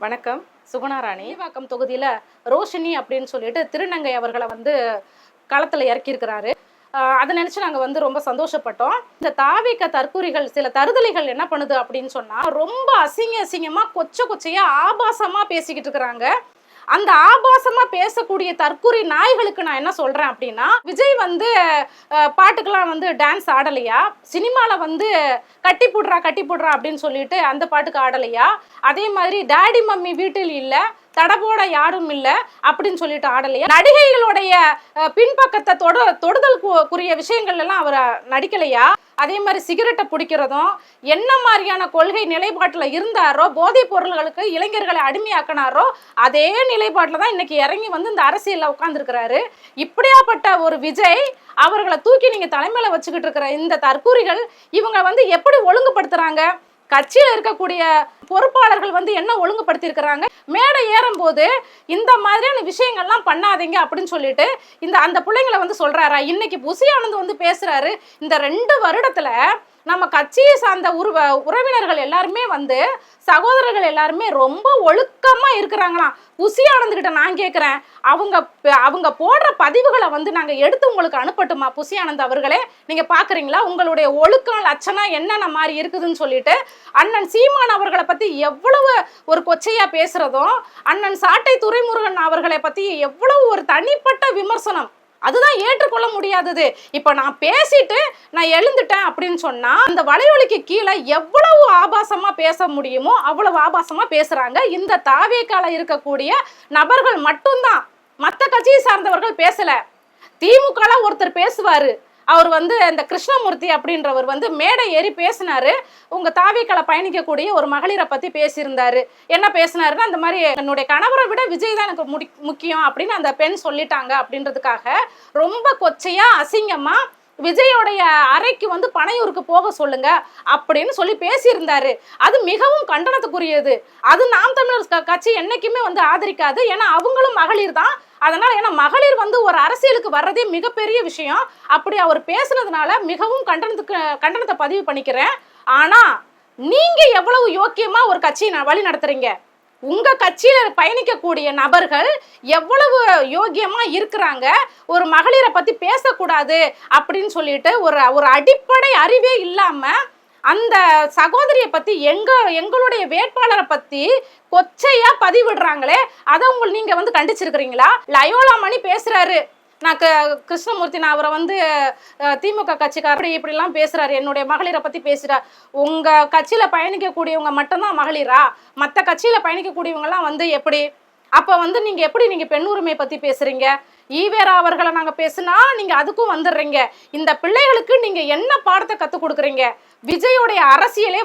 வணக்கம். சுகுணாராணி வாக்கம் தொகுதியில் ரோஷினி அப்படின்னு சொல்லிட்டு திருநங்கை அவர்களை களத்தில் இறக்கியிருக்கிறாரு. அதை நினச்சி நாங்கள் ரொம்ப சந்தோஷப்பட்டோம். இந்த தாவிக்க தற்கூரிகள் சில தருதலைகள் என்ன பண்ணுது அப்படின்னு சொன்னால் ரொம்ப அசிங்கமாக கொச்சையாக ஆபாசமாக பேசிக்கிட்டு இருக்கிறாங்க. அந்த ஆபாசமா பேசக்கூடிய தற்கூரி நாய்களுக்கு நான் என்ன சொல்றேன் அப்படின்னா, விஜய் பாட்டுக்கெல்லாம் டான்ஸ் ஆடலையா? சினிமால கட்டி போடுறா அப்படின்னு சொல்லிட்டு அந்த பாட்டுக்கு ஆடலையா? அதே மாதிரி டாடி மம்மி வீட்டில் இல்ல, தடபோட யாரும் இல்ல அப்படின்னு சொல்லிட்டு ஆடலையா? நடிகைகளுடைய பின்பக்கத்தை தொடுதலுக்குரிய விஷயங்கள் எல்லாம் அவர் நடிக்கலையா? அதே மாதிரி சிகரெட்டை பிடிக்கிறதும் என்ன மாதிரியான கொள்கை நிலைப்பாட்டில் இருந்தாரோ, போதைப் பொருள்களுக்கு இளைஞர்களை அடிமையாக்கினாரோ அதே நிலைப்பாட்டில் தான் இன்னைக்கு இறங்கி இந்த அரசியலில் உட்கார்ந்துருக்கிறாரு. இப்படியாப்பட்ட ஒரு விஜய் அவர்களை தூக்கி நீங்க தலைமையில வச்சுக்கிட்டு இருக்கிற இந்த தற்கூரிகள் இவங்க எப்படி ஒழுங்குபடுத்துறாங்க? கட்சியில் இருக்கக்கூடிய பொறுப்பாளர்கள் என்ன ஒழுங்குபடுத்தி இருக்கிறாங்க? மேடை ஏறும் போது இந்த மாதிரியான விஷயங்கள்லாம் பண்ணாதீங்க அப்படின்னு சொல்லிட்டு அந்த பிள்ளைங்களை சொல்றாரா? இன்னைக்கு புசி ஆனந்த் பேசுறாரு. இந்த 2 வருடத்துல நம்ம கட்சியை சார்ந்த உறவினர்கள் எல்லாருமே சகோதரர்கள் எல்லாருமே ரொம்ப ஒழுக்கமா இருக்கிறாங்களாம். புசி ஆனந்த் கிட்ட நான் கேட்கிறேன், அவங்க போடுற பதிவுகளை நாங்க எடுத்து உங்களுக்கு அனுப்பட்டுமா? புசி ஆனந்த் அவர்களே, நீங்க பாக்குறீங்களா உங்களுடைய ஒழுக்கம் லட்சணம் என்னென்ன மாதிரி இருக்குதுன்னு சொல்லிட்டு அண்ணன் சீமான் அவர்களை பத்தி எவ்வளவு ஒரு கொச்சையா பேசுறதும், அண்ணன் சாட்டை துரைமுருகன் அவர்களை பத்தி எவ்வளவு ஒரு தனிப்பட்ட விமர்சனம், அதுதான் ஏற்றுக்கொள்ள முடியாதது. இப்ப நான் பேசிட்டு நான் எழுந்துட்டேன் அப்படின்னு சொன்னா அந்த வலைவலிக்கு கீழே எவ்வளவு ஆபாசமா பேச முடியுமோ அவ்வளவு ஆபாசமா பேசுறாங்க. இந்த தாவேக்கால இருக்கக்கூடிய நபர்கள் மட்டும்தான், மற்ற கட்சியை சார்ந்தவர்கள் பேசல. திமுக ஒருத்தர் பேசுவாரு, அவர் இந்த கிருஷ்ணமூர்த்தி அப்படின்றவர் மேடை ஏறி பேசினாரு. உங்க தாவேக்கால பயணிக்கக்கூடிய ஒரு மகளிரை பத்தி பேசியிருந்தாரு. என்ன பேசினாருன்னா, அந்த மாதிரி என்னுடைய கணவரை விட விஜய் தான் எனக்கு முக்கியம் அப்படின்னு அந்த பெண் சொல்லிட்டாங்க அப்படின்றதுக்காக ரொம்ப கொச்சையா அசிங்கமா விஜயோடைய அறைக்கு பனையூருக்கு போக சொல்லுங்க அப்படின்னு சொல்லி பேசியிருந்தாரு. அது மிகவும் கண்டனத்துக்குரியது. அது நாம் தமிழர் கட்சி என்னைக்குமே ஆதரிக்காது. ஏன்னா அவங்களும் மகளிர் தான். அதனால ஏன்னா மகளிர் ஒரு அரசியலுக்கு வர்றதே மிகப்பெரிய விஷயம். அப்படி அவர் பேசுனதுனால மிகவும் கண்டனத்தை பதிவு பண்ணிக்கிறேன். ஆனா நீங்க எவ்வளவு யோக்கியமா ஒரு கட்சியை வழி நடத்துறீங்க? உங்க கட்சியில பயணிக்கக்கூடிய நபர்கள் எவ்வளவு யோக்கியமா இருக்கிறாங்க? ஒரு மகளிரை பத்தி பேசக்கூடாது அப்படின்னு சொல்லிட்டு ஒரு அடிப்படை அறிவே இல்லாம அந்த சகோதரியை பத்தி எங்களுடைய வேட்பாளரை பத்தி கொச்சையா பதிவிடுறாங்களே, அதை நீங்க கண்டிச்சிருக்கிறீங்களா? லயோலா மணி பேசுறாரு, நான் கிருஷ்ணமூர்த்தி நான் அவரை திமுக கட்சிக்கார இப்படிலாம் பேசுறாரு, என்னுடைய மகளிரை பத்தி பேசுறார். உங்க கட்சியில பயணிக்கக்கூடியவங்க மட்டும்தான் மகளிரா? மற்ற கட்சியில பயணிக்கக்கூடியவங்க எல்லாம் எப்படி? அப்ப நீங்க எப்படி நீங்க பெண் உரிமை பத்தி பேசுறீங்க? ஈவேரா அவர்களை நாங்க பேசுனா நீங்க அதுக்கும் வந்துடுறீங்க. இந்த பிள்ளைகளுக்கு நீங்க என்ன பாடத்தை கத்துக் கொடுக்குறீங்க? விஜயோடைய அரசியலே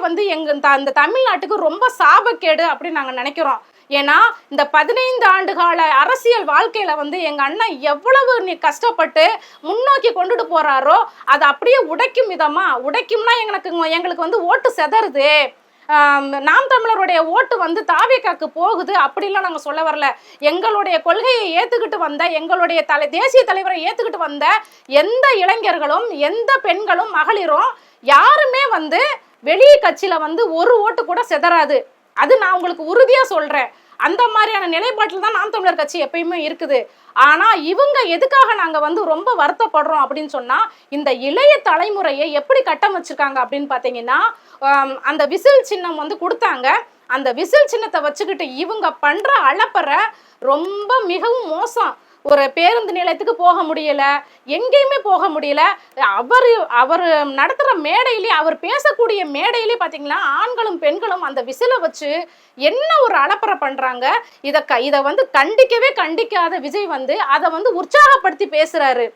இந்த தமிழ்நாட்டுக்கு ரொம்ப சாபக்கேடு அப்படின்னு நாங்க நினைக்கிறோம். ஏன்னா இந்த 15 ஆண்டு கால அரசியல் வாழ்க்கையில எங்க அண்ணன் எவ்வளவு கஷ்டப்பட்டு முன்னோக்கி கொண்டுட்டு போறாரோ அதை அப்படியே உடைக்கும்னா எங்களுக்கு ஓட்டு செதறுது, நாம் தமிழருடைய ஓட்டு தாவேக்காக்கு போகுது அப்படிலாம் நாங்கள் சொல்ல வரல. எங்களுடைய கொள்கையை ஏற்றுக்கிட்டு வந்த, எங்களுடைய தேசிய தலைவரை ஏற்றுக்கிட்டு வந்த எந்த இளைஞர்களும் எந்த பெண்களும் மகளிரும் யாருமே வெளியே கட்சியில் ஒரு ஓட்டு கூட செதறாது. அது நான் உங்களுக்கு உறுதியாக சொல்கிறேன். அந்த மாதிரியான நிலைப்பாட்டில் தான் நாம் தமிழர் கட்சி எப்பயுமே இருக்குது. ஆனால் இவங்க எதுக்காக நாங்கள் ரொம்ப வருத்தப்படுறோம் அப்படின்னு சொன்னால், இந்த இளைய தலைமுறையை எப்படி கட்டமைச்சிருக்காங்க அப்படின்னு பார்த்தீங்கன்னா, அந்த விசில் சின்னம் கொடுத்தாங்க. அந்த விசில் சின்னத்தை வச்சுக்கிட்டு இவங்க பண்ணுற அலப்பறை ரொம்ப மிகவும் மோசம். ஒரு பேருந்து நிலையத்துக்கு போக முடியல, எங்கேயுமே போக முடியல. அவர் நடத்துகிற மேடையிலே, அவர் பேசக்கூடிய மேடையிலே பார்த்தீங்கன்னா ஆண்களும் பெண்களும் அந்த விசிலை வச்சு என்ன ஒரு அலப்பறை பண்ணுறாங்க. இதை கண்டிக்கவே கண்டிக்காத விஜய் அதை உற்சாகப்படுத்தி பேசுகிறாரு.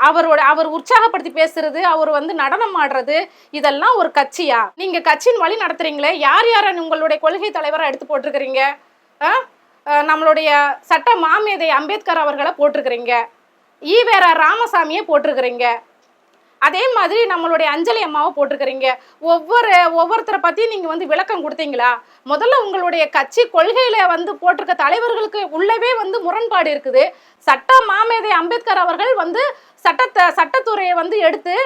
அவர் உற்சாகப்படுத்தி பேசுறது, அவர் நடனம் ஆடுறது, இதெல்லாம் ஒரு கட்சியா? நீங்க கட்சியின் வழி நடத்துறீங்களே, யார் யாரை உங்களுடைய கொள்கை தலைவரை எடுத்து போட்டிருக்கிறீங்க? நம்மளுடைய சட்ட மாமேதை அம்பேத்கர் அவர்களை போட்டிருக்கிறீங்க, ஈவேரா ராமசாமியை போட்டிருக்கிறீங்க, அதே மாதிரி நம்மளுடைய அஞ்சலி அம்மாவை போட்டிருக்கிறீங்க. ஒவ்வொருத்தரை பத்தியும் நீங்க விளக்கம் கொடுத்தீங்களா? முதல்ல உங்களுடைய கட்சி கொள்கையில போட்டிருக்க தலைவர்களுக்கு உள்ளவே முரண்பாடு இருக்குது. சட்ட மாமேதை அம்பேத்கர் அவர்கள் சட்டத்துறையை எடுத்து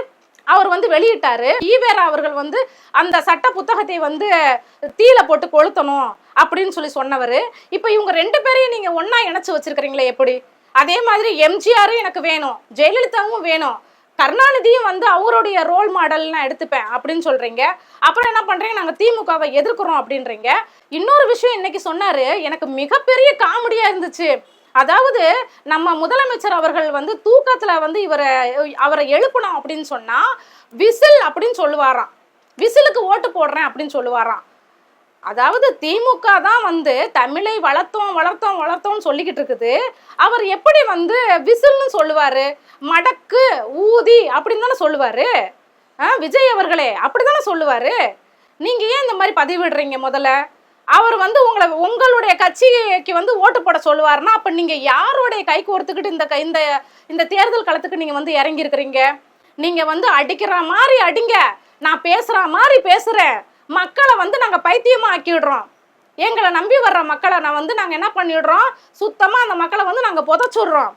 அவர் வந்து வெளியிட்டாரு. ஈவேரா அவர்கள் வந்து அந்த சட்ட புத்தகத்தை வந்து தீல போட்டு கொளுத்தணும் அப்படின்னு சொல்லி சொன்னவர். இப்போ இவங்க 2 பேரையும் நீங்க ஒன்னா இணைச்சு வச்சிருக்கிறீங்களே எப்படி? அதே மாதிரி எம்ஜிஆரும் எனக்கு வேணும், ஜெயலலிதாவும் வேணும், கருணாநிதியும் வந்து அவருடைய ரோல் மாடல் நான் எடுத்துப்பேன் அப்படின்னு சொல்றீங்க. அப்புறம் என்ன பண்றீங்க, நாங்க திமுகவை எதிர்க்கிறோம் அப்படின்றீங்க. இன்னொரு விஷயம் இன்னைக்கு சொன்னாரு, எனக்கு மிகப்பெரிய காமெடியா இருந்துச்சு. அதாவது நம்ம முதலமைச்சர் அவர்கள் வந்து தூக்கத்துல வந்து அவரை எழுப்பணும் அப்படின்னு சொன்னா விசில் அப்படின்னு சொல்லுவாராம், விசிலுக்கு ஓட்டு போடுறேன் அப்படின்னு சொல்லுவாராம். அதாவது திமுக தான் வந்து தமிழை வளர்த்தோம் சொல்லிக்கிட்டு இருக்குது. அவர் எப்படி வந்து விசில்னு சொல்லுவாரு? மடக்கு ஊதி அப்படின்னு தானே சொல்லுவாரு. விஜய் அவர்களே அப்படித்தானே சொல்லுவாரு. நீங்க ஏன் இந்த மாதிரி பதிவிடுறீங்க? முதல்ல அவர் வந்து உங்களுடைய கட்சிக்கு வந்து ஓட்டு போட சொல்லுவாருன்னா அப்ப நீங்க யாருடைய கை கோர்த்துக்கிட்டு இந்த தேர்தல் களத்துக்கு நீங்க வந்து இறங்கி இருக்கிறீங்க? நீங்க வந்து அடிக்கிற மாதிரி அடிங்க, நான் பேசுற மாதிரி பேசுறேன், மக்களை வந்து நாங்க பைத்தியமா ஆக்கிடுறோம், எங்களை நம்பி வர்ற மக்களை நாங்க என்ன பண்ணிடுறோம், சுத்தமா அந்த மக்களை வந்து நாங்க புதைச்சுடுறோம்.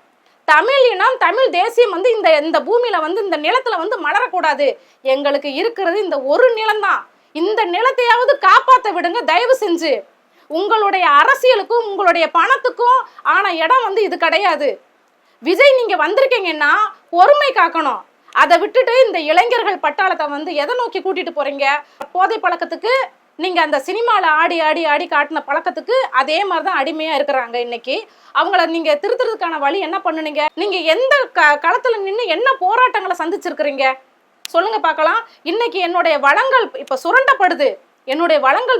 தமிழ் இனம் தமிழ் தேசியம் வந்து இந்த பூமியில வந்து இந்த நிலத்துல வந்து மலரக்கூடாது. எங்களுக்கு இருக்கிறது இந்த ஒரு நிலம்தான். இந்த நிலத்தையாவது காப்பாற்ற விடுங்க தயவு செஞ்சு. உங்களுடைய அரசியலுக்கும் உங்களுடைய பணத்துக்கும் ஆன இடம் வந்து இது கிடையாது. விஜய் நீங்க வந்திருக்கீங்கன்னா பொறுமை காக்கணும். அதை விட்டுட்டு இந்த இளைஞர்கள் பட்டாளத்தை வந்து எதை நோக்கி கூட்டிட்டு போறீங்க? போதை பழக்கத்துக்கு, நீங்க அந்த சினிமால ஆடி ஆடி ஆடி காட்டின பழக்கத்துக்கு அதே மாதிரிதான் அடிமையா இருக்கிறாங்க. இன்னைக்கு அவங்கள நீங்க திருத்துறதுக்கான வழி என்ன பண்ணுனீங்க? நீங்க எந்த களத்துல நின்று என்ன போராட்டங்களை சந்திச்சிருக்கிறீங்க சொல்லுங்க பார்க்கலாம். இன்னைக்கு என்னுடைய வளங்கள் இப்ப சுரண்டப்படுது. என்னுடைய வளங்கள்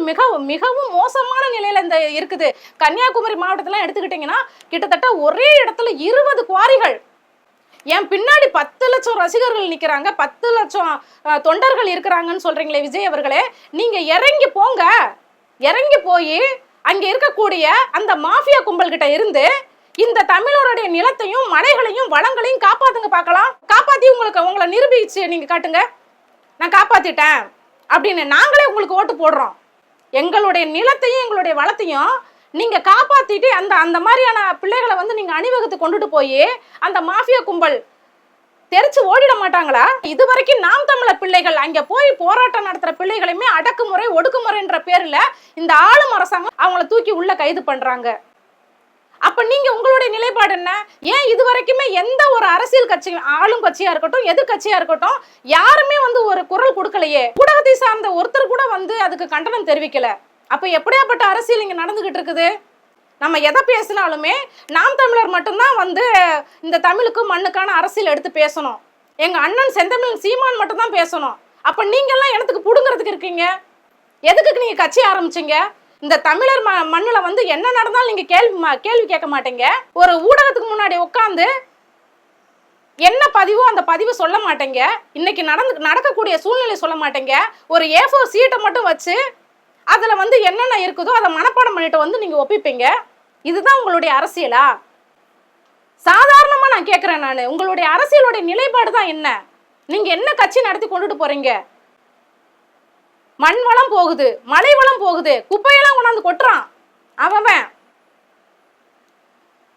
மிகவும் மோசமான நிலையில இருக்குது. கன்னியாகுமரி மாவட்டத்துல எடுத்துக்கிட்டீங்கன்னா கிட்டத்தட்ட ஒரே இடத்துல 20 குவாரிகள். என் பின்னாடி 10 லட்சம் ரசிகர்கள் நிக்கிறாங்க, 10 லட்சம் தொண்டர்கள் இருக்கிறாங்கன்னு சொல்றீங்களே விஜய் அவர்களே, நீங்க இறங்கி போங்க. இறங்கி போய் அங்க இருக்கக்கூடிய அந்த மாஃபியா கும்பல் கிட்ட இருந்து இந்த தமிழருடைய நிலத்தையும் மலைகளையும் வளங்களையும் காப்பாத்துங்க பார்க்கலாம். காப்பாத்தி உங்களை நிரூபிச்சு நீங்க காட்டுங்க, நான் காப்பாத்திட்டேன் அப்படின்னு. நாங்களே உங்களுக்கு ஓட்டு போடுறோம். எங்களுடைய நிலத்தையும் எங்களுடைய வளத்தையும் நீங்க காப்பாத்திட்டு அந்த மாதிரியான பிள்ளைகளை வந்து நீங்க அணிவகுத்து கொண்டுட்டு போய் அந்த மாஃபியா கும்பல் தெரிச்சு ஓடிட மாட்டாங்களா? இது வரைக்கும் நாம் தமிழர் பிள்ளைகள் அங்க போய் போராட்டம் நடத்துற பிள்ளைகளுமே அடக்குமுறை ஒடுக்குமுறைன்ற பேர்ல இந்த ஆளும் அரசாங்கம் அவங்கள தூக்கி உள்ள கைது பண்றாங்க. அப்ப நீங்க உங்களுடைய நிலைப்பாடு என்ன? ஏன் இது வரைக்குமே எந்த ஒரு அரசியல் கட்சி, ஆளும் கட்சியா இருக்கட்டும் எதிர்கட்சியா இருக்கட்டும், யாருமே வந்து ஒரு குரல் கொடுக்கலையே? ஊடகத்தை சார்ந்த ஒருத்தர் கூட வந்து அதுக்கு கண்டனம் தெரிவிக்கல. அப்ப எப்படியாப்பட்ட அரசியல் இங்க நடந்துகிட்டு இருக்குது? நம்ம எதை பேசினாலுமே நாம் தமிழர் மட்டும்தான் வந்து இந்த தமிழுக்கு மண்ணுக்கான அரசியல் எடுத்து பேசணும். எங்க அண்ணன் செந்தமிழ் சீமான் மட்டும்தான் பேசணும். அப்ப நீங்க எல்லாம் எனக்கு புடுங்கிறதுக்கு இருக்கீங்க. எதுக்கு நீங்க கட்சி ஆரம்பிச்சீங்க? இந்த தமிழர் மண்ணுல வந்து என்ன நடந்தாலும் நீங்க கேள்வி கேட்க மாட்டீங்க. ஒரு ஊடகத்துக்கு முன்னாடி உட்காந்து என்ன பதிவோ அந்த பதிவு சொல்ல மாட்டேங்க. இன்னைக்கு நடக்கக்கூடிய சூழ்நிலை சொல்ல மாட்டேங்க. ஒரு A4 சீட்டை மட்டும் வச்சு அதுல வந்து என்னென்ன இருக்குதோ அதை மனப்பாடம் பண்ணிட்டு வந்து நீங்க ஒப்பிப்பீங்க. இதுதான் உங்களுடைய அரசியலா? சாதாரணமா நான் கேட்கிறேன். நான் உங்களுடைய அரசியலுடைய நிலைப்பாடு தான் என்ன? நீங்க என்ன கட்சி நடத்தி கொண்டுட்டு போறீங்க? மண் வளம் போகுது, மலை வளம் போகுது, குப்பையெல்லாம் கொண்டாந்து கொட்டுறான் அவன்.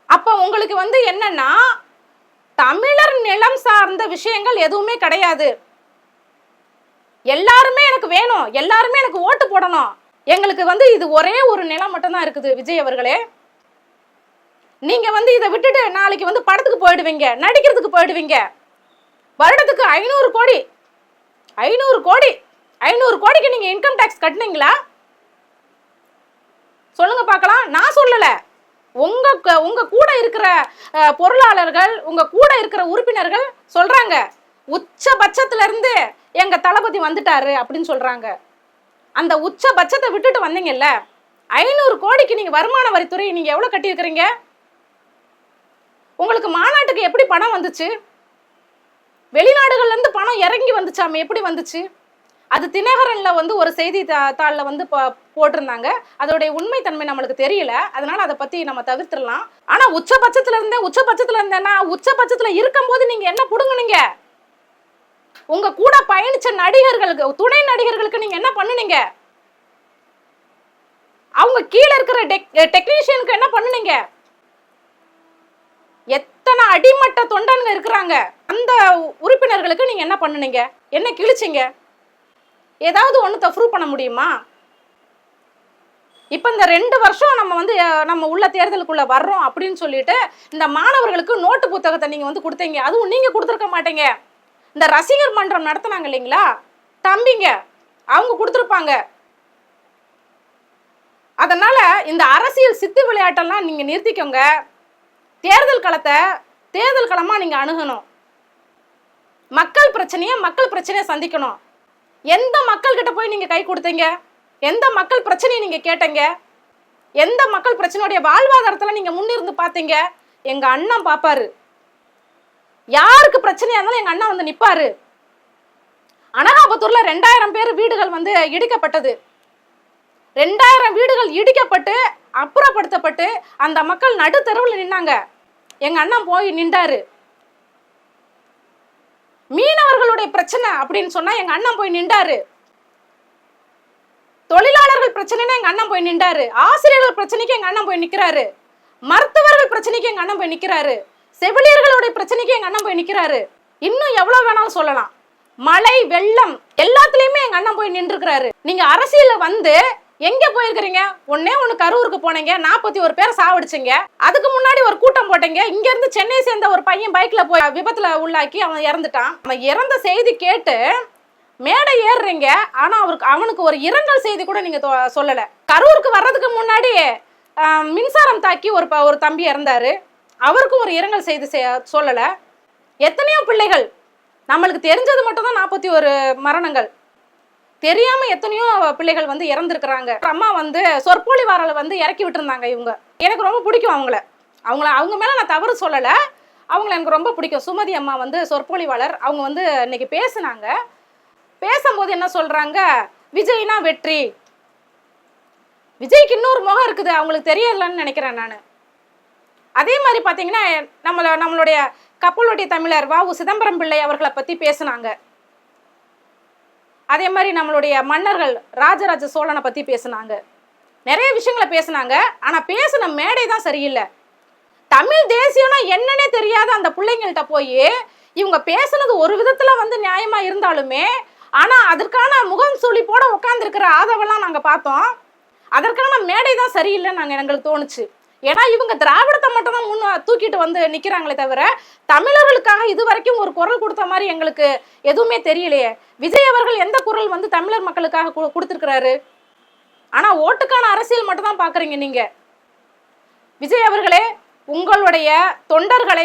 அப்ப உங்களுக்கு வந்து என்னன்னா தமிழர் நிலம் சார்ந்த விஷயங்கள் எதுவுமே கிடையாது. எல்லாருமே எனக்கு வேணும், எல்லாருமே எனக்கு ஓட்டு போடணும். எங்களுக்கு வந்து இது ஒரே ஒரு நிலம் மட்டும்தான் இருக்குது விஜய் அவர்களே. நீங்க வந்து இதை விட்டுட்டு நாளைக்கு வந்து படத்துக்கு போயிடுவீங்க, நடிக்கிறதுக்கு போயிடுவீங்க. வருடத்துக்கு 500 கோடி 500 கோடிக்கு நீங்க இன்கம் டாக்ஸ் கட்டுனீங்களா? சொல்லுங்க பார்க்கலாம். நான் சொல்லல, உங்க கூட இருக்கிற பொருளாளர்கள், உங்க கூட இருக்கிற உறுப்பினர்கள் சொல்றாங்க. உச்சபட்சத்துல இருந்து எங்க தளபதி வந்துட்டாரு அப்படின்னு சொல்றாங்க. அந்த உச்சபட்சத்தை விட்டுட்டு வந்தீங்கல்ல, 500 கோடிக்கு நீங்க வருமான வரித்துறை நீங்க எவ்வளவு கட்டி இருக்கிறீங்க? உங்களுக்கு மாநாட்டுக்கு எப்படி பணம் வந்துச்சு? வெளிநாடுகள்ல இருந்து பணம் இறங்கி வந்துச்சாமே, எப்படி வந்துச்சு? அது தினகரன்ல வந்து ஒரு செய்தி தாளில் வந்து போட்டிருந்தாங்க. அதோடைய உண்மைத்தன்மை நம்மளுக்கு தெரியல, அதனால அதை பத்தி நம்ம தவிர்த்துடலாம். ஆனா உச்சபட்சத்துல இருந்தேன்னா உச்சபட்சத்துல இருக்கும் போது நீங்க என்ன புடுங்குனீங்க? உங்க கூட பயணிச்ச நடிகர்களுக்கு, துணை நடிகர்களுக்கு நீங்க என்ன பண்ணுனீங்க? அவங்க கீழே இருக்கிற டெக்னீஷியனுக்கு என்ன பண்ணுனீங்க? இத்தனை அடிமட்ட தொண்டனுங்க இருக்கிறாங்க. அந்த உறுப்பினர்களுக்கு நீங்க என்ன பண்ணுனீங்க? என்ன கிழிச்சிங்க? ஏதாவது ஒன்று ப்ரூவ் பண்ண முடியுமா? இப்போ இந்த 2 வருஷம் நம்ம உள்ள தேர்தலுக்குள்ள வர்றோம் அப்படின்னு சொல்லிட்டு இந்த மாணவர்களுக்கு நோட்டு புத்தகத்தை நீங்க கொடுத்தீங்க. அதுவும் நீங்க கொடுத்துருக்க மாட்டீங்க. இந்த ரசிகர் மன்றம் நடத்தினாங்க இல்லைங்களா தம்பிங்க, அவங்க கொடுத்துருப்பாங்க. அதனால இந்த அரசியல் சித்து விளையாட்டெல்லாம் நீங்க நிறுத்திக்கோங்க. தேர்தல் களமா நீங்க அணுகணும். மக்கள் பிரச்சனையை சந்திக்கணும். எந்த மக்கள் கிட்ட போய் நீங்க கை கொடுத்தீங்க? எந்த மக்கள் பிரச்சனையை நீங்க கேட்டீங்க? எந்த மக்கள் பிரச்சனையுடைய வாழ்வாதாரத்துல நீங்க முன்னிருந்து பார்த்தீங்க? எங்க அண்ணன் பாப்பாரு. யாருக்கு பிரச்சனையா இருந்தாலும் எங்க அண்ணன் நிப்பாரு. அனகாபுத்தூர்ல 2000 பேர் வீடுகள் இடிக்கப்பட்டது. 2000 வீடுகள் இடிக்கப்பட்டு அப்புறப்படுத்தப்பட்டு அந்த மக்கள் நடுத்தெருவில் நின்னாங்க. எங்க அண்ணன் போய் நின்றாரு. மீனவர்களுடைய பிரச்சனை அப்படின்னு சொன்னா எங்க அண்ணன் போய் நின்றாரு. தொழிலாளர்கள் பிரச்சனைனா எங்க அண்ணன் போய் நின்றாரு. ஆசிரியர்கள் பிரச்சனைக்கு எங்க அண்ணன் போய் நிக்கிறாரு. மருத்துவர்கள் பிரச்சனைக்கு எங்க அண்ணன் போய் நிக்கிறாரு. செவிலியர்களுடைய பிரச்சனைக்கு எங்க அண்ணன் போய் நிக்கிறாரு. இன்னும் எவ்வளவு வேணாலும் சொல்லலாம். மழை வெள்ளம் எல்லாத்துலயுமே எங்க அண்ணன் போய் நின்றுக்கிறாரு. நீங்க அரசியல எங்க போயிருக்கிறீங்க? ஒண்ணு கரூருக்கு போனீங்க, 41 பேரை சாவடிச்சீங்க. அதுக்கு முன்னாடி ஒரு கூட்டம் போட்டீங்க. இங்க இருந்து சென்னை சேர்ந்த ஒரு பையன் பைக்ல போய் விபத்துல உள்ளாக்கி அவன் இறந்துட்டான். அவன் இறந்த செய்தி கேட்டு மேடை ஏறுறீங்க. ஆனா அவனுக்கு ஒரு இரங்கல் செய்தி கூட நீங்க சொல்லல. கரூருக்கு வர்றதுக்கு முன்னாடி மின்சாரம் தாக்கி ஒரு தம்பி இறந்தாரு. அவருக்கும் ஒரு இரங்கல் செய்தி சொல்லல. எத்தனையோ பிள்ளைகள், நம்மளுக்கு தெரிஞ்சது மட்டும் தான் 41 மரணங்கள். தெரியாம எத்தனையோ பிள்ளைகள் இறந்துருக்கிறாங்க. அம்மா சொற்பொழிவாளரை இறக்கி விட்டுருந்தாங்க. இவங்க எனக்கு ரொம்ப பிடிக்கும். அவங்க மேல நான் தவறு சொல்லல. அவங்கள எனக்கு ரொம்ப பிடிக்கும். சுமதி அம்மா சொற்பொழிவாளர். அவங்க இன்னைக்கு பேசுனாங்க. பேசும்போது என்ன சொல்றாங்க? விஜய்னா வெற்றி. விஜய்க்கு இன்னொரு முகம் இருக்குது, அவங்களுக்கு தெரியலன்னு நினைக்கிறேன் நான். அதே மாதிரி பாத்தீங்கன்னா நம்மளுடைய கப்பலுடைய தமிழர் வ.உ. சிதம்பரம் பிள்ளை அவர்களை பத்தி பேசுனாங்க. அதே மாதிரி நம்மளுடைய மன்னர்கள் ராஜராஜ சோழனை பத்தி பேசுனாங்க. நிறைய விஷயங்களை பேசுனாங்க. ஆனா பேசின மேடை தான் சரியில்லை. தமிழ் தேசியம்னா என்னன்னே தெரியாத அந்த பிள்ளைங்கள்ட்ட போய் இவங்க பேசுனது ஒரு விதத்துல நியாயமா இருந்தாலுமே, ஆனா அதற்கான முகம் சொல்லி போட உட்கார்ந்து இருக்கிற ஆதவெல்லாம் நாங்க பார்த்தோம். அதற்கான மேடை தான் சரியில்லைன்னு எங்களுக்கு தோணுச்சு. ஏன்னா இவங்க திராவிடத்தை மட்டும் தான் தூக்கிட்டு நிக்கிறாங்களே தவிர தமிழர்களுக்காக இது வரைக்கும் ஒரு குரல் கொடுத்த மாதிரி எங்களுக்கு எதுவுமே தெரியலையே. விஜய் அவர்கள் எந்த குரல் தமிழர் மக்களுக்காக கொடுத்திருக்கிறாரு? ஆனா ஓட்டுக்கான அரசியல் மட்டும் தான் பாக்குறீங்க நீங்க. விஜய் அவர்களே, உங்களுடைய தொண்டர்களை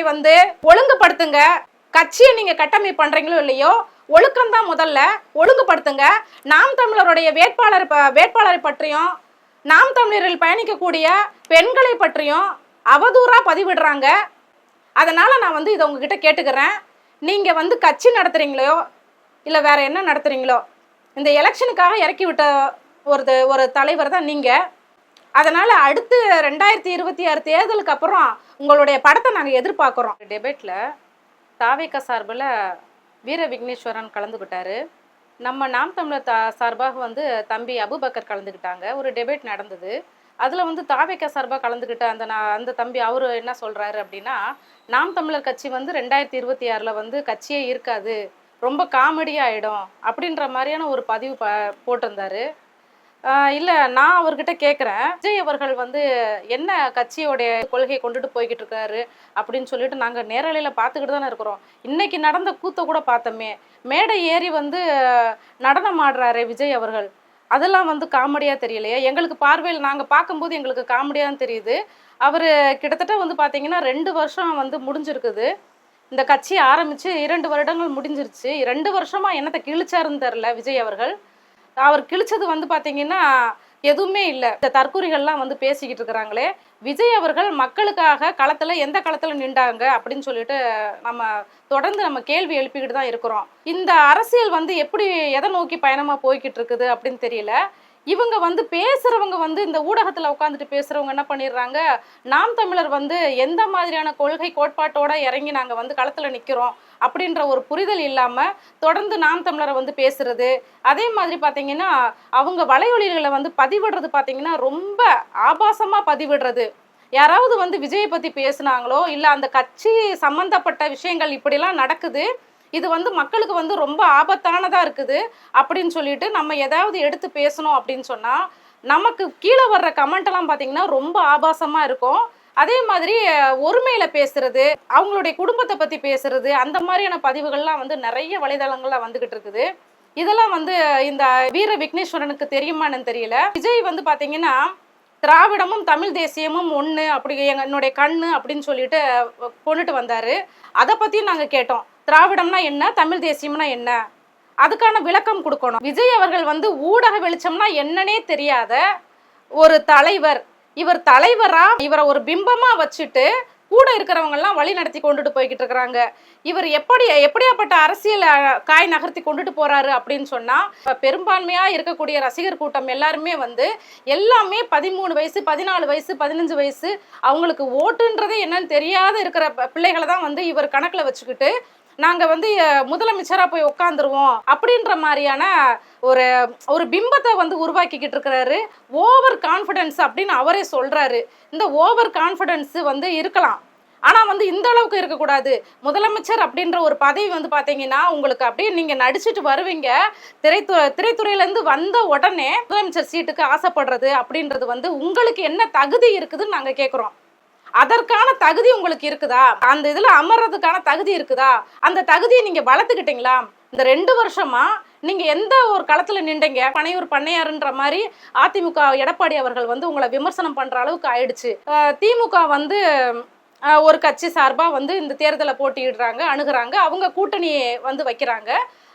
ஒழுங்குபடுத்துங்க. கட்சியை நீங்க கட்டமைப்பு பண்றீங்களோ இல்லையோ, ஒழுக்கம்தான் முதல்ல. ஒழுங்குபடுத்துங்க. நாம் தமிழருடைய வேட்பாளரை பற்றியும் நாம் தமிழர்கள் பயணிக்கக்கூடிய பெண்களை பற்றியும் அவதூறா பதிவிடுறாங்க. அதனால நான் இதை உங்ககிட்ட கேட்டுக்கிறேன். நீங்க கட்சி நடத்துறீங்களோ இல்லை வேற என்ன நடத்துறீங்களோ, இந்த எலெக்ஷனுக்காக இறக்கி விட்ட ஒரு தலைவர் தான் நீங்க. அதனால அடுத்து 2026 தேர்தலுக்கு அப்புறம் உங்களுடைய படத்தை நாங்கள் எதிர்பார்க்குறோம். டிபேட்ல தாவேக சார்பில் வீர விக்னேஸ்வரன் கலந்துக்கிட்டாரு. நம்ம நாம் தமிழர் சார்பாக தம்பி அபுபக்கர் கலந்துக்கிட்டாங்க. ஒரு டிபேட் நடந்தது. அதில் தாவேக சார்பாக கலந்துக்கிட்ட அந்த தம்பி அவர் என்ன சொல்கிறாரு அப்படின்னா, நாம் தமிழர் கட்சி 2026 கட்சியே இருக்காது, ரொம்ப காமெடியாக ஆகிடும் அப்படின்ற மாதிரியான ஒரு பதிவு போட்டிருந்தாரு. இல்லை, நான் அவர்கிட்ட கேட்குறேன், விஜய் அவர்கள் என்ன கட்சியோடைய கொள்கையை கொண்டுட்டு போய்கிட்டு இருக்காரு அப்படின்னு சொல்லிட்டு நாங்கள் நேரலையில் பார்த்துக்கிட்டு தானே இருக்கிறோம். இன்னைக்கு நடந்த கூத்தை கூட பார்த்தோமே, மேடை ஏறி நடனம் ஆடுறாரு விஜய் அவர்கள். அதெல்லாம் காமெடியாக தெரியலையே எங்களுக்கு. பார்வையில் நாங்கள் பார்க்கும்போது எங்களுக்கு காமெடியாக தெரியுது. அவர் கிட்டத்தட்ட பார்த்தீங்கன்னா 2 வருஷம் முடிஞ்சிருக்குது. இந்த கட்சி ஆரம்பித்து 2 வருடங்கள் முடிஞ்சிருச்சு. 2 வருஷமாக என்னத்தை கிழிச்சாருன்னு தெரில விஜய் அவர்கள். அவர் கிழிச்சது பார்த்தீங்கன்னா எதுவுமே இல்லை. இந்த தற்கூரிகள்லாம் பேசிக்கிட்டு இருக்கிறாங்களே, விஜய் அவர்கள் மக்களுக்காக எந்த களத்தில் நின்றாங்க அப்படின்னு சொல்லிட்டு தொடர்ந்து கேள்வி எழுப்பிக்கிட்டு தான் இருக்கிறோம். இந்த அரசியல் எப்படி எதை நோக்கி பயணமாக போய்கிட்டு இருக்குது அப்படின்னு தெரியல. இவங்க பேசுறவங்க இந்த ஊடகத்தில் உட்காந்துட்டு பேசுறவங்க என்ன பண்ணிடுறாங்க, நாம் தமிழர் எந்த மாதிரியான கொள்கை கோட்பாட்டோட இறங்கி நாங்கள் களத்தில் நிற்கிறோம் அப்படின்ற ஒரு புரிதல் இல்லாமல் தொடர்ந்து நாம் தமிழரை பேசுறது. அதே மாதிரி பார்த்தீங்கன்னா அவங்க வலையொலிகளை பதிவிடுறது பார்த்தீங்கன்னா ரொம்ப ஆபாசமாக பதிவிடுறது. யாராவது வந்து விஜயை பத்தி பேசுனாங்களோ இல்ல அந்த கட்சி சம்பந்தப்பட்ட விஷயங்கள் இப்படிலாம் நடக்குது, இது வந்து மக்களுக்கு வந்து ரொம்ப ஆபத்தானதா இருக்குது அப்படின்னு சொல்லிட்டு நம்ம ஏதாவது எடுத்து பேசணும் அப்படின்னு சொன்னா நமக்கு கீழே வர்ற கமெண்ட் எல்லாம் பாத்தீங்கன்னா ரொம்ப ஆபாசமா இருக்கும். அதே மாதிரி ஒருமையில பேசுறது, அவங்களுடைய குடும்பத்தை பத்தி பேசுறது, அந்த மாதிரியான பதிவுகள்லாம் வந்து நிறைய வலைதளங்கள்ல வந்துகிட்டு இருக்குது. இதெல்லாம் வந்து இந்த வீர விக்னேஸ்வரனுக்கு தெரியுமான்னு தெரியல. விஜய் வந்து பாத்தீங்கன்னா திராவிடமும் தமிழ் தேசியமும் ஒண்ணு அப்படி என்னுடைய கண்ணு அப்படின்னு சொல்லிட்டு கொண்டுட்டு வந்தாரு. அதை பத்தியும் நாங்க கேட்டோம். திராவிடம்னா என்ன, தமிழ் தேசியம்னா என்ன, அதுக்கான விளக்கம் கொடுக்கணும். விஜய் அவர்கள் வந்து ஊடக வெளிச்சம்னா என்னன்னே தெரியாத ஒரு தலைவர். இவர் தலைவரா இவரை ஒரு பிம்பமா வச்சுட்டு கூட இருக்கிறவங்க எல்லாம் வழி நடத்தி கொண்டுட்டு போய்கிட்டு இருக்கிறாங்க. இவர் எப்படியாப்பட்ட அரசியல் காய் நகர்த்தி கொண்டுட்டு போறாரு அப்படின்னு சொன்னா, பெரும்பான்மையா இருக்கக்கூடிய ரசிகர் கூட்டம் எல்லாருமே வந்து எல்லாமே 13 வயசு 14 வயசு 15 வயசு அவங்களுக்கு ஓட்டுன்றதே என்னன்னு தெரியாத இருக்கிற பிள்ளைகளை தான் வந்து இவர் கணக்குல வச்சுக்கிட்டு நாங்க வந்து முதலமைச்சரா போய் உட்காந்துருவோம் அப்படின்ற மாதிரியான ஒரு ஒரு பிம்பத்தை வந்து உருவாக்கிக்கிட்டு இருக்கிறாரு. ஓவர் கான்ஃபிடன்ஸ் அப்படின்னு அவரே சொல்றாரு. இந்த ஓவர் கான்ஃபிடன்ஸ் வந்து இருக்கலாம், ஆனா வந்து இந்த அளவுக்கு இருக்கக்கூடாது. முதலமைச்சர் அப்படின்ற ஒரு பதவி வந்து பாத்தீங்கன்னா உங்களுக்கு அப்படியே நீங்க நடிச்சுட்டு வருவீங்க. திரைத்துறையில இருந்து வந்த உடனே முதலமைச்சர் சீட்டுக்கு ஆசைப்படுறது அப்படின்றது வந்து உங்களுக்கு என்ன தகுதி இருக்குதுன்னு நாங்க கேட்கிறோம். அதற்கான தகுதி உங்களுக்கு இருக்குதா? அந்த இதுல அமர்றதுக்கான தகுதி இருக்குதா? அந்த தகுதியை நீங்க வளர்த்துக்கிட்டீங்களா? இந்த 2 வருஷமா நீங்க எந்த ஒரு களத்துல நின்றீங்க? பனையூர் பண்ணையாருன்ற மாதிரி அதிமுக எடப்பாடி அவர்கள் வந்து உங்களை விமர்சனம் பண்ற அளவுக்கு ஆயிடுச்சு. திமுக வந்து ஒரு கட்சி சார்பா வந்து இந்த தேர்தலை போட்டியிடுறாங்க, அணுகுறாங்க, அவங்க கூட்டணியை வந்து வைக்கிறாங்க.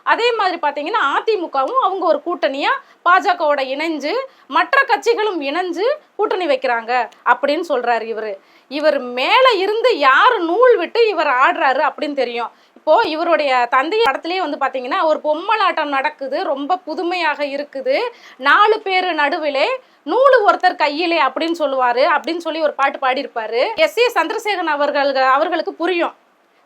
அதே மாதிரி பார்த்தீங்கன்னா அதிமுகவும் அவங்க ஒரு கூட்டணியா பாஜகவோட இணைஞ்சு மற்ற கட்சிகளும் இணைஞ்சு கூட்டணி வைக்கிறாங்க அப்படின்னு சொல்றாரு. இவர் மேல இருந்து யாரு நூல் விட்டு இவர் ஆடுறாரு அப்படின்னு தெரியும். இப்போ இவருடைய தந்தை இடத்துலயே வந்து பாத்தீங்கன்னா ஒரு பொம்மலாட்டம் நடக்குது, ரொம்ப புதுமையாக இருக்குது. 4 பேர் நடுவிலே நூலு ஒருத்தர் கையிலே அப்படின்னு சொல்லுவாரு அப்படின்னு சொல்லி ஒரு பாட்டு பாடியிருப்பாரு. எஸ்.ஏ. சந்திரசேகரன் அவர்களுக்கு புரியும்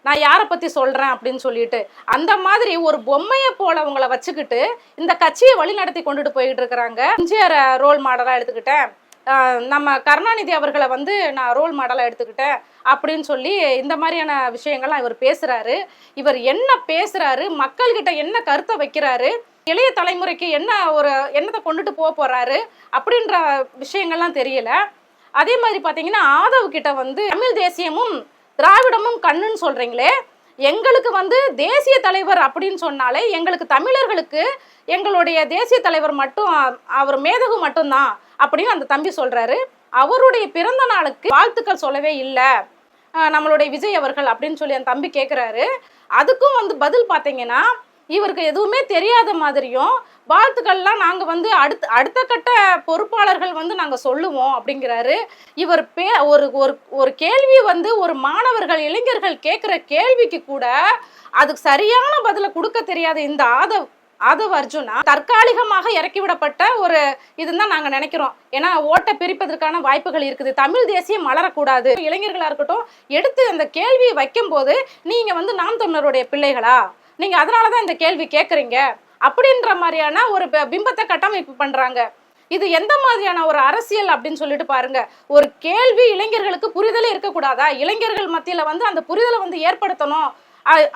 நான் யாரை பத்தி சொல்றேன் அப்படின்னு சொல்லிட்டு. அந்த மாதிரி ஒரு பொம்மையை போல அவங்கள வச்சுக்கிட்டு இந்த கட்சியை வழி நடத்தி கொண்டுட்டு போயிட்டு இருக்கிறாங்க. எம்ஜிஆர் ரோல் மாடலா எடுத்துக்கிட்டேன், நம்ம கருணாநிதி அவர்களை வந்து நான் ரோல் மாடலா எடுத்துக்கிட்டேன் அப்படின்னு சொல்லி இந்த மாதிரியான விஷயங்கள்லாம் இவர் பேசுறாரு. இவர் என்ன பேசுறாரு, மக்கள்கிட்ட என்ன கருத்தை வைக்கிறாரு, இளைய தலைமுறைக்கு என்ன ஒரு என்னத்தை கொண்டுட்டு போறாரு அப்படின்ற விஷயங்கள்லாம் தெரியல. அதே மாதிரி பாத்தீங்கன்னா ஆதவ் கிட்ட வந்து தமிழ் தேசியமும் திராவிடமும் கண்ணுன்னு சொல்றீங்களே, எங்களுக்கு வந்து தேசிய தலைவர் அப்படின்னு சொன்னாலே எங்களுக்கு தமிழர்களுக்கு எங்களுடைய தேசிய தலைவர் மட்டும் அவர் மேதகு மட்டும்தான் அப்படின்னு அந்த தம்பி சொல்றாரு. அவருடைய பிறந்த நாளுக்கு வாழ்த்துக்கள் சொல்லவே இல்லை நம்மளுடைய விஜய் அவர்கள் அப்படின்னு சொல்லி அந்த தம்பி கேட்குறாரு. அதுக்கும் வந்து பதில் பார்த்தீங்கன்னா இவருக்கு எதுவுமே தெரியாத மாதிரியும் வாழ்த்துக்கள்லாம் நாங்கள் வந்து அடுத்த கட்ட பொறுப்பாளர்கள் வந்து நாங்கள் சொல்லுவோம் அப்படிங்கிறாரு. இவர் ஒரு கேள்வி வந்து ஒரு மாணவர்கள் இளைஞர்கள் கேட்குற கேள்விக்கு கூட அதுக்கு சரியான பதிலை கொடுக்க தெரியாத இந்த ஆதவ் அர்ஜுனா தற்காலிகமாக இறக்கிவிடப்பட்ட ஒரு இதுதான் நாங்க நினைக்கிறோம். ஏன்னா ஓட்டை பிரிப்பதற்கான வாய்ப்புகள் இருக்குது. தமிழ் தேசியம் மலரக்கூடாது. இளைஞர்களா இருக்கட்டும் எடுத்து அந்த கேள்வியை வைக்கும் போது நீங்க வந்து நாம் தமிழருடைய பிள்ளைகளா, நீங்க அதனாலதான் இந்த கேள்வி கேட்குறீங்க அப்படின்ற மாதிரியான ஒரு பிம்பத்தை கட்டமைப்பு பண்றாங்க. இது எந்த மாதிரியான ஒரு அரசியல் அப்படின்னு சொல்லிட்டு பாருங்க. ஒரு கேள்வி இளைஞர்களுக்கு புரிதலே இருக்கக்கூடாதா? இளைஞர்கள் மத்தியில வந்து அந்த புரிதலை வந்து ஏற்படுத்தணும்.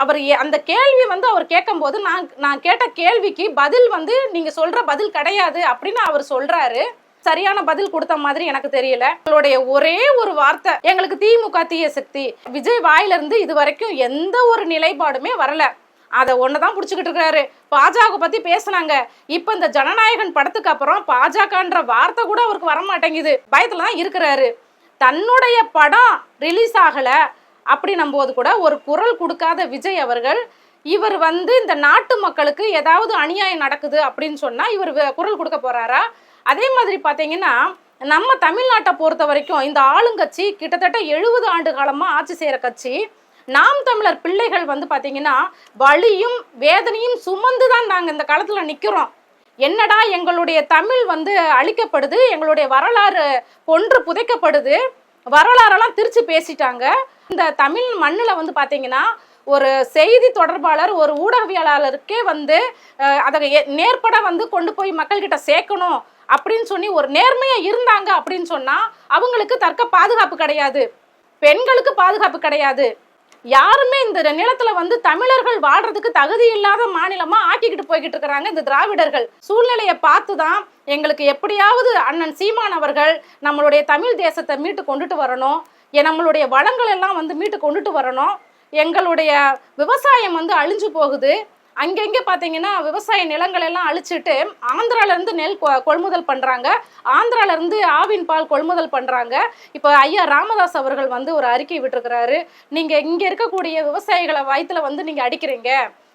அவர் அந்த கேள்வி வந்து அவர் கேட்கும் போது நான் கேட்ட கேள்விக்கு பதில் வந்து நீங்க சொல்ற பதில் கிடையாது அப்படின்னு அவர் சொல்றாரு. சரியான பதில் கொடுத்த மாதிரி எனக்கு தெரியல. உங்களுடைய ஒரே ஒரு வார்த்தை எங்களுக்கு திமுக தீய சக்தி. விஜய் வாயிலிருந்து இது வரைக்கும் எந்த ஒரு நிலைப்பாடுமே வரல. அதை ஒண்ணுதான் புடிச்சுக்கிட்டு இருக்காரு. பாஜக பத்தி பேசினாங்க. இப்ப இந்த ஜனநாயகன் படத்துக்கு அப்புறம் பாஜகன்ற வார்த்தை கூட அவருக்கு வரமாட்டேங்குது. பயத்துலதான் இருக்கிறாரு. தன்னுடைய படம் ரிலீஸ் ஆகல அப்படின்னும் போது கூட ஒரு குரல் கொடுக்காத விஜய் அவர்கள் இவர் வந்து இந்த நாட்டு மக்களுக்கு ஏதாவது அநியாயம் நடக்குது அப்படின்னு சொன்னா இவர் குரல் கொடுக்க போறாரா? அதே மாதிரி பாத்தீங்கன்னா நம்ம தமிழ்நாட்டை பொறுத்த வரைக்கும் இந்த ஆளுங்கட்சி கிட்டத்தட்ட 70 ஆண்டு காலமா ஆட்சி செய்யற கட்சி. நாம் தமிழர் பிள்ளைகள் வந்து பாத்தீங்கன்னா வலியும் வேதனையும் சுமந்துதான் நாங்க இந்த காலத்துல நிக்கிறோம். என்னடா எங்களுடைய தமிழ் வந்து அழிக்கப்படுது, எங்களுடைய வரலாறு கொன்று புதைக்கப்படுது, வரலாறெல்லாம் திருச்சி பேசிட்டாங்க. இந்த தமிழ் மண்ணுல வந்து பாத்தீங்கன்னா ஒரு செய்தி தொடர்பாளர் ஒரு ஊடகவியலாளருக்கே வந்து அதை நேர்பட வந்து கொண்டு போய் மக்கள்கிட்ட சேர்க்கணும் அப்படின்னு சொல்லி ஒரு நேர்மையா இருந்தாங்க அப்படின்னு சொன்னா அவங்களுக்கு தர்க்க பாதுகாப்பு கிடையாது, பெண்களுக்கு பாதுகாப்பு கிடையாது. யாருமே இந்த நிலத்துல வந்து தமிழர்கள் வாழ்றதுக்கு தகுதி இல்லாத மாநிலமா ஆக்கிக்கிட்டு போய்கிட்டு இருக்கிறாங்க இந்த திராவிடர்கள். சூழ்நிலையை பார்த்துதான் எங்களுக்கு எப்படியாவது அண்ணன் சீமான் அவர்கள் நம்மளுடைய தமிழ் தேசத்தை மீட்டு கொண்டுட்டு வரணும், நம்மளுடைய வளங்கள் எல்லாம் வந்து மீட்டு கொண்டுட்டு வரணும். எங்களுடைய விவசாயம் வந்து அழிஞ்சு போகுது. அங்கங்கே பார்த்தீங்கன்னா விவசாய நிலங்கள் எல்லாம் அழிச்சிட்டு ஆந்திராலேருந்து நெல் கொள்முதல் பண்ணுறாங்க, ஆந்திராலேருந்து ஆவின் பால் கொள்முதல் பண்ணுறாங்க. இப்போ ஐயா ராமதாஸ் அவர்கள் வந்து ஒரு அறிக்கை விட்டுருக்கிறாரு, நீங்கள் இங்கே இருக்கக்கூடிய விவசாயிகளை வயிற்றுல வந்து நீங்கள் அடிக்கிறீங்க,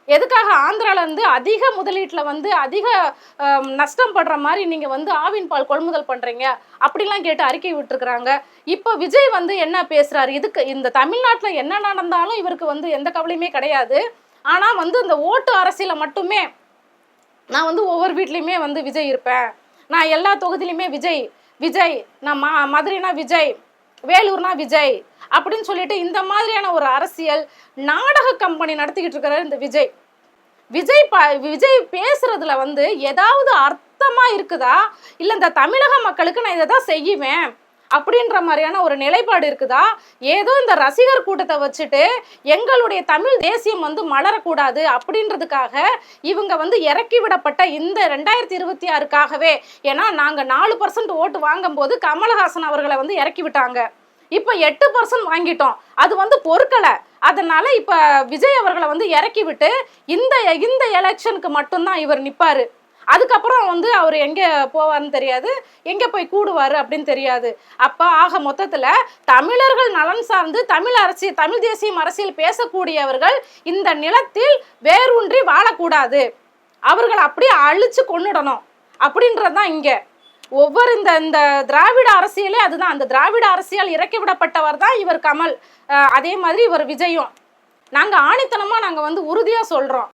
எதுக்காக ஆந்திராலேருந்து அதிக முதலீட்டில் வந்து அதிக நஷ்டம் படுற மாதிரி நீங்கள் வந்து ஆவின் பால் கொள்முதல் பண்ணுறீங்க அப்படிலாம் கேட்டு அறிக்கை விட்டுருக்குறாங்க. இப்போ விஜய் வந்து என்ன பேசுகிறாரு, இதுக்கு இந்த தமிழ்நாட்டில் என்ன நடந்தாலும் இவருக்கு வந்து எந்த கவலையுமே கிடையாது. ஆனால் வந்து இந்த ஓட்டு அரசியலை மட்டுமே நான் வந்து ஒவ்வொரு வீட்லேயுமே வந்து விஜய் இருப்பேன், நான் எல்லா தொகுதியிலையுமே விஜய் விஜய், நான் மதுரைனா விஜய், வேலூர்னா விஜய் அப்படின்னு சொல்லிட்டு இந்த மாதிரியான ஒரு அரசியல் நாடக கம்பெனி நடத்திக்கிட்டு இருக்கிறாரு இந்த விஜய். விஜய் பேசுறதுல வந்து ஏதாவது அர்த்தமா இருக்குதா, இல்லை இந்த தமிழக மக்களுக்கு நான் இதை தான் செய்வேன் அப்படின்ற மாதிரியான ஒரு நிலைப்பாடு இருக்குதா? ஏதோ இந்த ரசிகர் கூட்டத்தை வச்சுட்டு எங்களுடைய தமிழ் தேசியம் வந்து மலரக்கூடாது அப்படின்றதுக்காக இவங்க வந்து இறக்கி விடப்பட்ட இந்த 2026க்காகவே, ஏன்னா நாங்கள் 4% ஓட்டு வாங்கும் போது கமலஹாசன் அவர்களை வந்து இறக்கி விட்டாங்க, இப்போ 8% வாங்கிட்டோம், அது வந்து பொறுக்கலை. அதனால இப்போ விஜய் அவர்களை வந்து இறக்கி விட்டு இந்த எலெக்ஷனுக்கு மட்டும்தான் இவர் நிற்பாரு. அதுக்கப்புறம் வந்து அவர் எங்கே போவார்னு தெரியாது, எங்கே போய் கூடுவார் அப்படின்னு தெரியாது. அப்போ ஆக மொத்தத்தில் தமிழர்கள் நலன் சார்ந்து தமிழ் தேசியம் அரசியல் பேசக்கூடியவர்கள் இந்த நிலத்தில் வேரூன்றி வாழக்கூடாது, அவர்கள் அப்படியே அழிச்சு கொன்னுடணும் அப்படின்றது தான் இங்கே ஒவ்வொரு இந்த திராவிட அரசியலே அதுதான். அந்த திராவிட அரசியல் இறக்கி விடப்பட்டவர் தான் இவர் கமல், அதே மாதிரி இவர் விஜயும். நாங்கள் ஆணித்தனமாக நாங்கள் வந்து உறுதியாக சொல்கிறோம்.